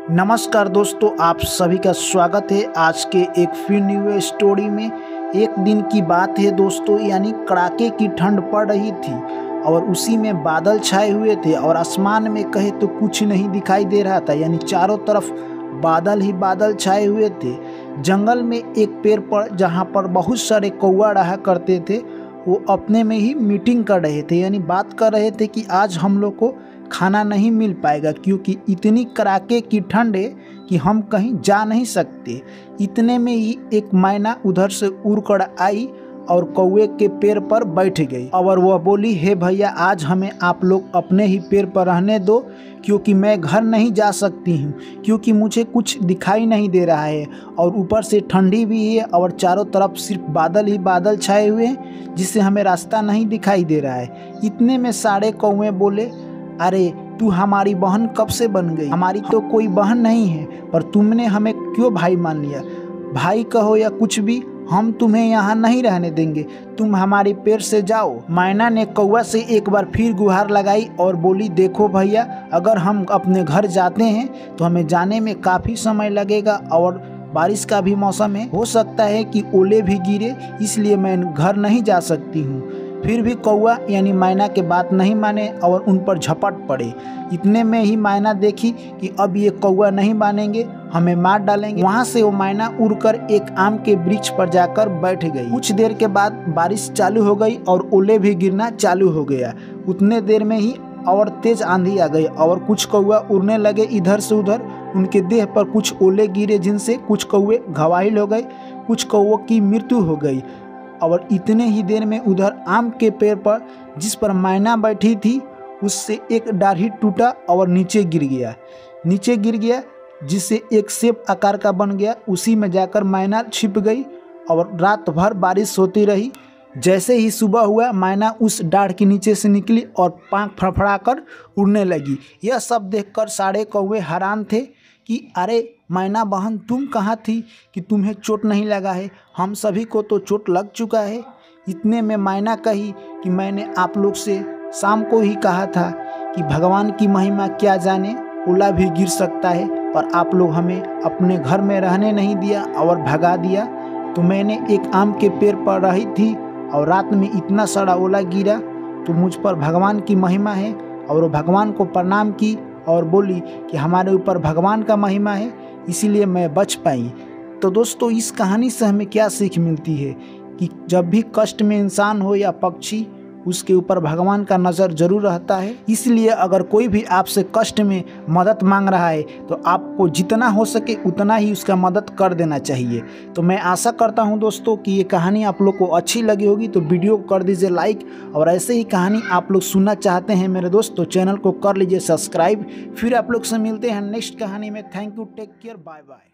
नमस्कार दोस्तों, आप सभी का स्वागत है आज के एक फिर न्यू स्टोरी में। एक दिन की बात है दोस्तों, यानी कड़ाके की ठंड पड़ रही थी और उसी में बादल छाए हुए थे और आसमान में कहे तो कुछ नहीं दिखाई दे रहा था, यानी चारों तरफ बादल ही बादल छाए हुए थे। जंगल में एक पेड़ पर जहाँ पर बहुत सारे कौवा रहा करते थे, वो अपने में ही मीटिंग कर रहे थे, यानी बात कर रहे थे कि आज हम लोग को खाना नहीं मिल पाएगा क्योंकि इतनी कड़ाके की ठंड है कि हम कहीं जा नहीं सकते। इतने में ही एक मैना उधर से उड़कर आई और कौवे के पेड़ पर बैठ गई और वह बोली, हे भैया, आज हमें आप लोग अपने ही पेड़ पर रहने दो क्योंकि मैं घर नहीं जा सकती हूँ, क्योंकि मुझे कुछ दिखाई नहीं दे रहा है और ऊपर से ठंडी भी है और चारों तरफ सिर्फ बादल ही बादल छाए हुए हैं जिससे हमें रास्ता नहीं दिखाई दे रहा है। इतने में सारे कौवे बोले, अरे तू हमारी बहन कब से बन गई? हमारी तो कोई बहन नहीं है, पर तुमने हमें क्यों भाई मान लिया? भाई कहो या कुछ भी, हम तुम्हें यहाँ नहीं रहने देंगे, तुम हमारे पेड़ से जाओ। मैना ने कौवा से एक बार फिर गुहार लगाई और बोली, देखो भैया, अगर हम अपने घर जाते हैं तो हमें जाने में काफ़ी समय लगेगा और बारिश का भी मौसम है, हो सकता है कि ओले भी गिरे, इसलिए मैं घर नहीं जा सकती हूँ। फिर भी कौवा यानी मैना के बात नहीं माने और उन पर झपट पड़े। इतने में ही मैना देखी कि अब ये कौवा नहीं मानेंगे, हमें मार डालेंगे। वहाँ से वो मैना उड़कर एक आम के वृक्ष पर जाकर बैठ गई। कुछ देर के बाद बारिश चालू हो गई और ओले भी गिरना चालू हो गया। उतने देर में ही और तेज आंधी आ गई और कुछ कौवा उड़ने लगे इधर से उधर। उनके देह पर कुछ ओले गिरे जिनसे कुछ कौवे घायल हो गए, कुछ कौवों की मृत्यु हो गई। और इतने ही देर में उधर आम के पेड़ पर जिस पर मैना बैठी थी उससे एक डाढ़ी टूटा और नीचे गिर गया जिससे एक सेब आकार का बन गया। उसी में जाकर मैना छिप गई और रात भर बारिश होती रही। जैसे ही सुबह हुआ, मैना उस डाढ़ के नीचे से निकली और पाँख फड़फड़ाकर उड़ने लगी। यह सब देखकर सारे कौवे हैरान थे कि अरे मैना बहन, तुम कहाँ थी कि तुम्हें चोट नहीं लगा है? हम सभी को तो चोट लग चुका है। इतने में मैना कही कि मैंने आप लोग से शाम को ही कहा था कि भगवान की महिमा क्या जाने, ओला भी गिर सकता है, पर आप लोग हमें अपने घर में रहने नहीं दिया और भगा दिया। तो मैंने एक आम के पेड़ पर रही थी और रात में इतना सारा ओला गिरा, तो मुझ पर भगवान की महिमा है। और वो भगवान को प्रणाम की और बोली कि हमारे ऊपर भगवान का महिमा है, इसीलिए मैं बच पाई। तो दोस्तों, इस कहानी से हमें क्या सीख मिलती है कि जब भी कष्ट में इंसान हो या पक्षी, उसके ऊपर भगवान का नज़र जरूर रहता है। इसलिए अगर कोई भी आपसे कष्ट में मदद मांग रहा है तो आपको जितना हो सके उतना ही उसका मदद कर देना चाहिए। तो मैं आशा करता हूं दोस्तों कि ये कहानी आप लोग को अच्छी लगी होगी, तो वीडियो को कर दीजिए लाइक, और ऐसे ही कहानी आप लोग सुनना चाहते हैं मेरे दोस्त तो चैनल को कर लीजिए सब्सक्राइब। फिर आप लोग से मिलते हैं नेक्स्ट कहानी में। Thank you, take care, bye bye.